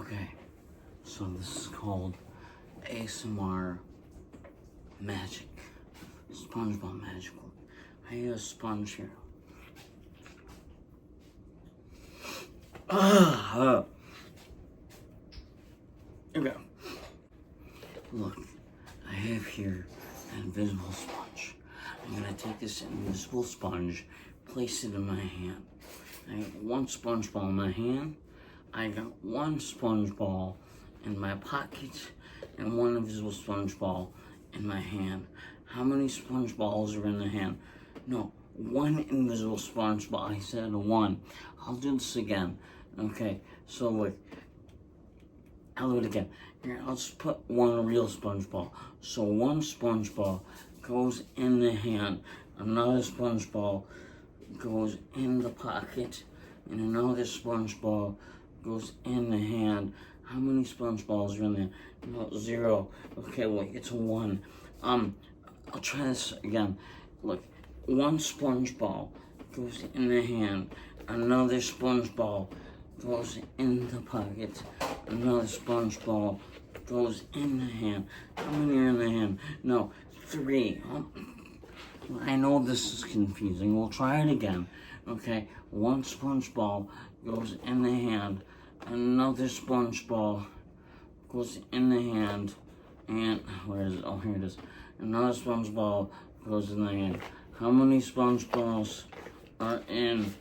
Okay, so this is called ASMR Magic. SpongeBob Magical. I use a sponge here. Okay. Look, I have here an invisible sponge. I'm gonna take this invisible sponge, place it in my hand. I got one sponge ball in my hand. I got one sponge ball in my pocket and one invisible sponge ball in my hand. How many sponge balls are in the hand? No, one invisible sponge ball. I said one. I'll do this again. Okay, so look. I'll do it again. Here, I'll just put one real sponge ball. So one sponge ball goes in the hand. Another sponge ball goes in the pocket. And another sponge ball goes in the hand. How many sponge balls are in there? No, zero. Okay, wait, it's one. I'll try this again. Look, one sponge ball goes in the hand. Another sponge ball goes in the pocket. Another sponge ball goes in the hand. How many are in the hand? No, three. I know this is confusing. We'll try it again. Okay, one sponge ball goes in the hand. Another sponge ball goes in the hand. And, where is it? Oh, here it is. Another sponge ball goes in the hand. How many sponge balls are in?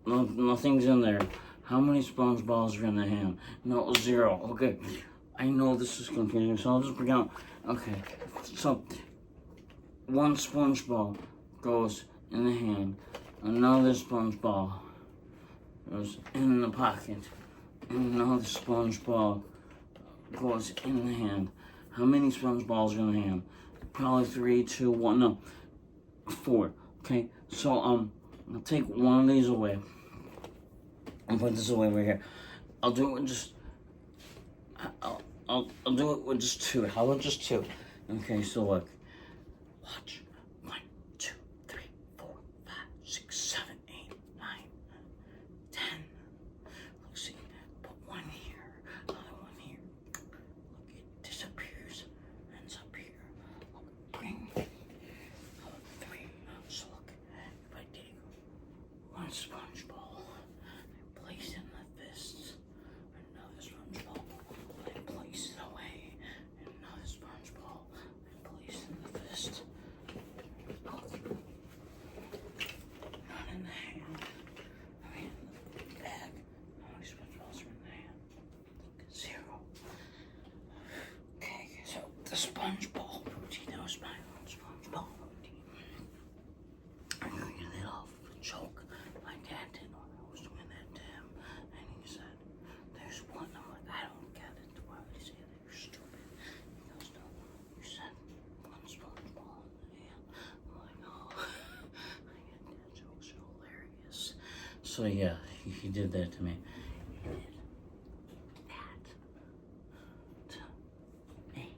No, nothing's in there. How many sponge balls are in the hand? No, zero. Okay. I know this is confusing, so I'll just bring out. Okay. So, one sponge ball goes in the hand. Another sponge ball goes in the pocket. And another sponge ball goes in the hand. How many sponge balls are in the hand? Probably 3, 2, 1. No, 4. Okay. So, I'll take one of these away. I'll put this away right here. I'll do it with just. I'll do it with just two. How about just two? Okay, so look. Watch. 1, 2, 3, 4, 5, 6, 7, 8, 9, 10. Let's see. Put one here. Another one here. Look, it disappears. Ends up here. Look, bring. Look, 3. So look. If I take one sponge ball. Place in the fists, another sponge ball, I place it away, another sponge ball, I place in the fist, not in the hand, I mean in the bag. How many sponge balls are in the hand? 0. Okay, so the sponge ball routine, that was my own sponge ball routine. I'm gonna get it off with a joke. My dad did when I was doing that to him, and he said, "There's one." I'm like, I don't get it. Why would he say that? You're stupid. He goes, "No, you said one sponge ball in the hand." I'm like, "Oh." I get dad jokes are hilarious. So yeah, he did that to me. He did that to me.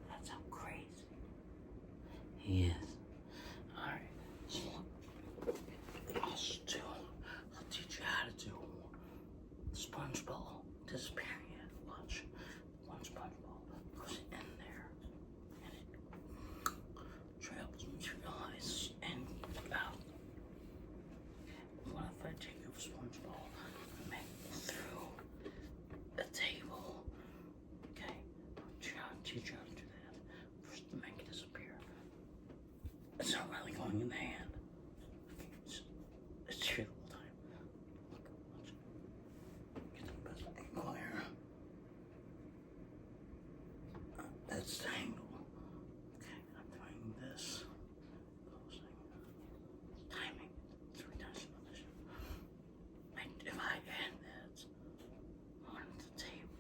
That's how crazy he is. Alright, so I'll teach you how to do sponge ball disappearing. Watch. One sponge ball goes in there and it travels, materializes, and out. What if I take a sponge ball and make it through a table? Okay, I'll teach you how to do that. First, to make it disappear. It's not really going in the hand. It's here the whole time. Look, watch. Get the best angle here. That's the angle. Okay, I'm doing this. Closing. Timing. 3 times repetition. If I add that on the table,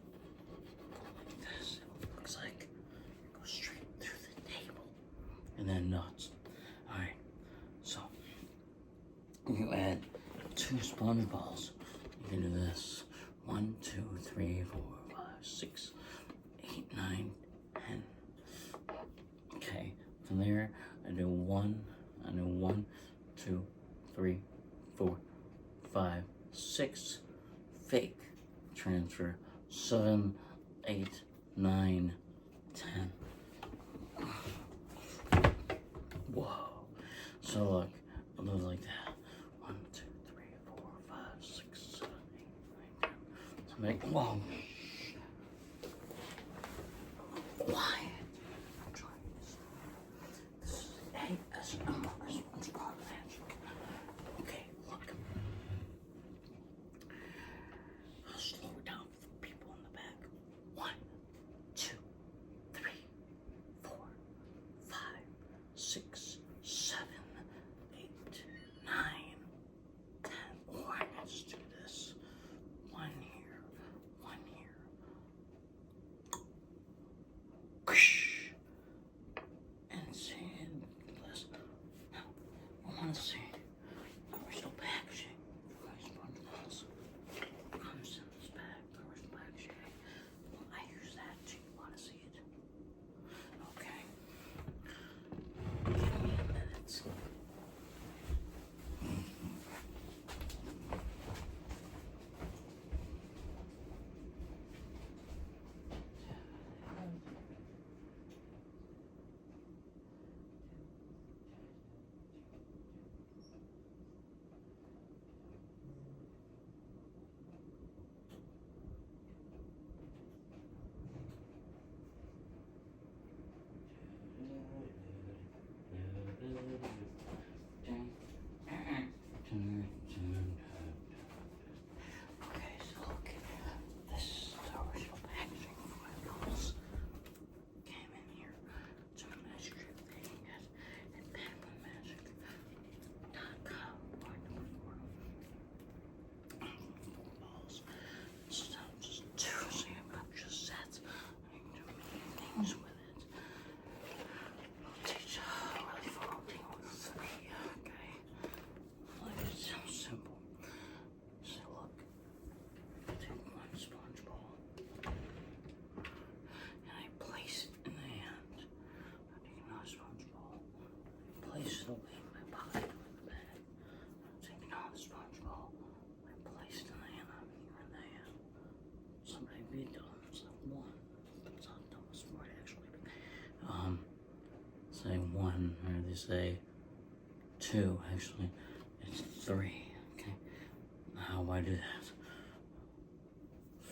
like this, it looks like it goes straight through the table. And then nuts. Alright, so you add 2 sponge balls. You can do this. 1, 2, 3, 4, 5, 6, 8, 9, 10. Okay, from there I do 1, 2, 3, 4, 5, 6 fake transfer 7, 8, 9, 10. Whoa. So look, I'll do it like that. 1, 2, 3, 4, 5, 6, 7, 8, 9, 10. So make, whoa. Quiet. I'm trying this. This is ASMR. SpongeBob magic. Okay, look. I'll slow it down for the people in the back. 1, 2, 3, 4, 5, 6, 7, 8, 9, 10. Or let's do this. 1 here, 1 here. And see this. Now, I want to see original packaging for my SpongeBob's. Comes in this bag, the original packaging. Well, I use that. Do you want to see it? Okay. Give me a minute. Okay, so look, this is the original packaging for my dolls. Came in here. It's a magic trip they can get at PenguinMagic.com. Balls. It's not just two, so you have just sets. I can do many things with it. I'll teach really fun thing with 3, okay? Like, it sounds simple. So look, take 1 sponge ball and I place it in the hand. I take another sponge ball, place it away in my pocket with the bag. Take another sponge ball, I place it in the hand. I'm here in the hand. Somebody be dumb. It's like 1. It's not dumb, it's smart actually. Say 1, or they say 2 actually. It's 3. Okay. How do I do that?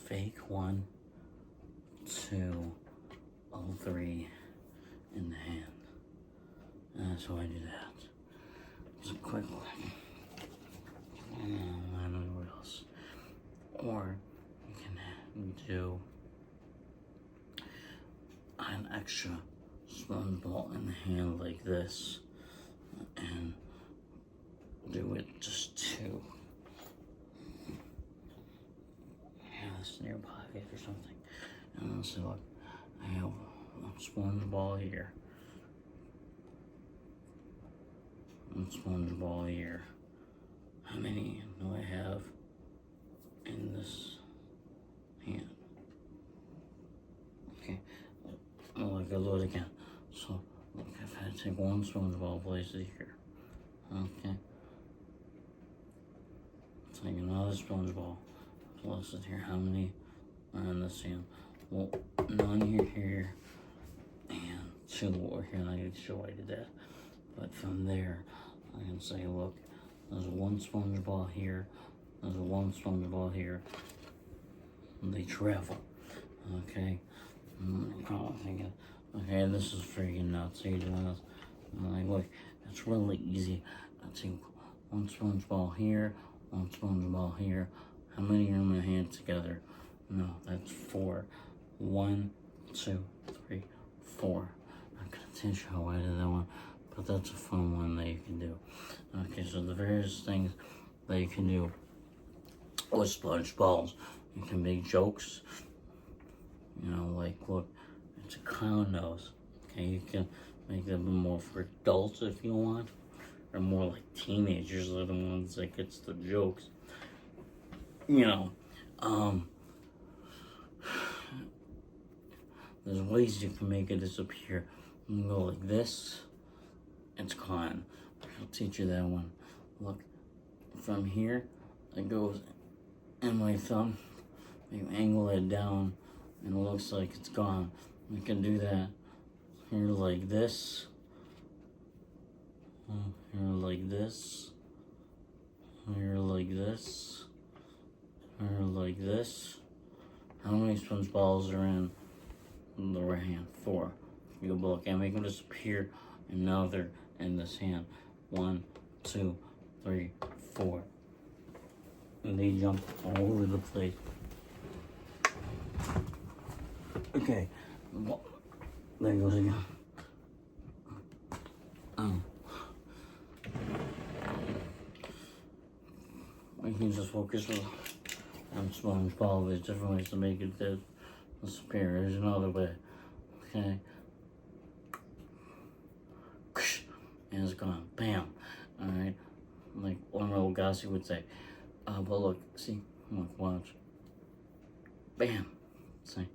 Fake 1, 2, 3 in the hand. And that's how I do that. It's a quick one. I don't know what else. Or you can do an extra sponge ball in the hand like this. And do it just 2. Yeah, this in your pocket or something. And then say, look, I have 1 sponge ball here. 1 sponge ball here. How many do I have in this hand? Okay, look, I'll do it again. So, look, I've had to take 1 sponge ball, place it here. Okay. Take another sponge ball, place it here. How many are in this hand? Well, 9 here, and 2 over here. And I need to show I did that. But from there, I can say, look, there's 1 sponge ball here, there's 1 sponge ball here. And they travel. Okay. Probably thinking, okay, this is freaking nuts. Are you doing this? I'm like, look, it's really easy. I take 1 sponge ball here, 1 sponge ball here. How many are in my hand together? No, that's 4. 1, 2, 3, 4. I'm gonna teach you how I did that one, but that's a fun one that you can do. Okay, so the various things that you can do with sponge balls. You can make jokes. You know, like, look, it's a clown nose. Okay, you can make them more for adults if you want, or more like teenagers are the ones that gets the jokes. You know, there's ways you can make it disappear. You can go like this. It's clown. I'll teach you that one. Look, from here, it goes in my thumb. You angle it down and it looks like it's gone. You can do that here like this, here like this, here like this, here like this. How many sponge balls are in the right hand? 4. You go look and make them disappear, and now they're in this hand. 1, 2, 3, 4. And they jump all over the place. Okay, well, there goes again. We can just focus on sponge ball. There's different ways to make it disappear. There's another way. Okay. And it's gone. Bam. Alright. Like one old Gossi would say. But look, see? Look, watch. Bam. See?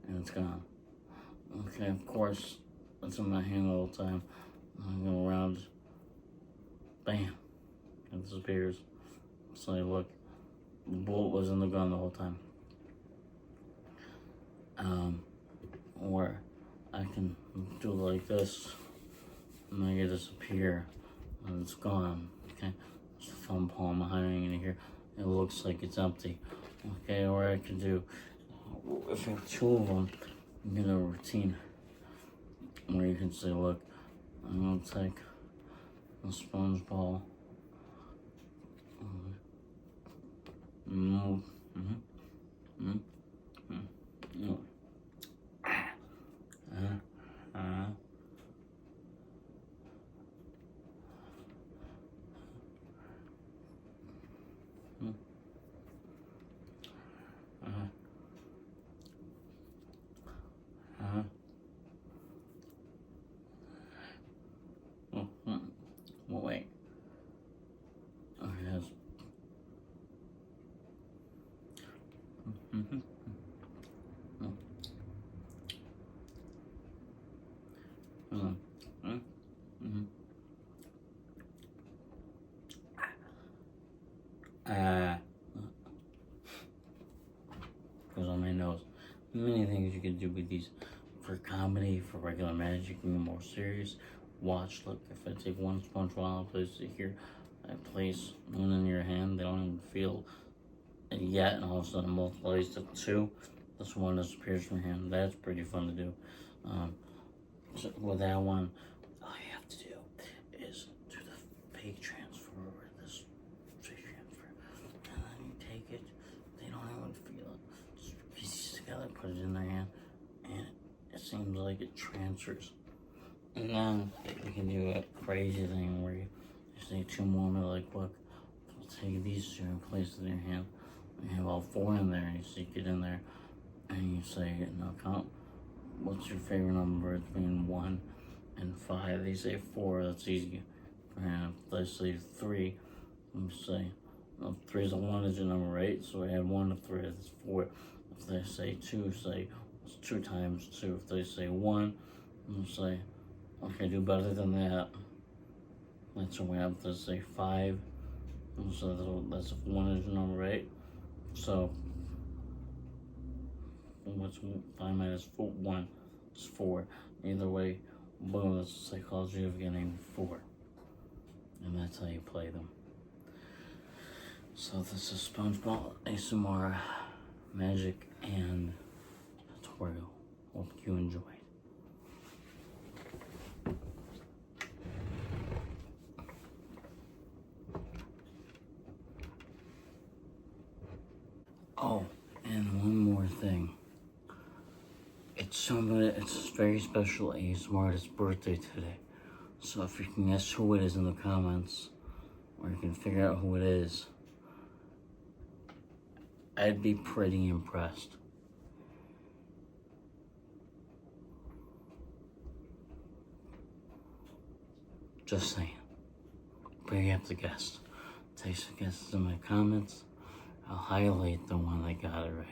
And it's gone. Okay, of course, it's in my hand all the time. I go around. Bam. It disappears. So look, the bullet was in the gun the whole time. Or I can do it like this, and make it disappear, and it's gone. Okay, there's a foam palm hiding in here. It looks like it's empty. Okay, or I can do, if you have 2 of them, you get a routine where you can say, look, I'm gonna take a sponge ball. Well, wait. Okay, that's. Goes on my nose. Many things you can do with these for comedy, for regular magic, you can be more serious. Watch, look, if I take one sponge ball, I place it here, I place one in your hand, they don't even feel it yet, and all of a sudden multiplies to 2. This one disappears from your hand. That's pretty fun to do. So with that one, all you have to do is do the fake transfer or this fake transfer, and then you take it, they don't even feel it. Just pieces together, put it in their hand, and it seems like it transfers. And then you can do a crazy thing where you say 2 more, and like, look, take these 2 and place it in your hand. You have all 4 in there, and you stick it in there, and you say, no, count. What's your favorite number between 1 and 5? They say 4, that's easy. And if they say 3, you say, well, 3 is a 1-digit number, right? So I add 1 to 3, that's 4. If they say 2, say, it's 2 times 2. If they say 1, you say, okay, do better than that. That's what we have to say 5. So that's a 1-digit number, right? So, what's 5 minus 4? 1 is 4. Either way, boom, that's the psychology of getting 4. And that's how you play them. So this is SpongeBob ASMR Magic and tutorial. Hope you enjoyed. Oh, and one more thing. It's a very special ASMR artist's birthday today. So if you can guess who it is in the comments, or you can figure out who it is, I'd be pretty impressed. Just saying. But you have to guess. Take some guesses in my comments. I'll highlight the one that got it right.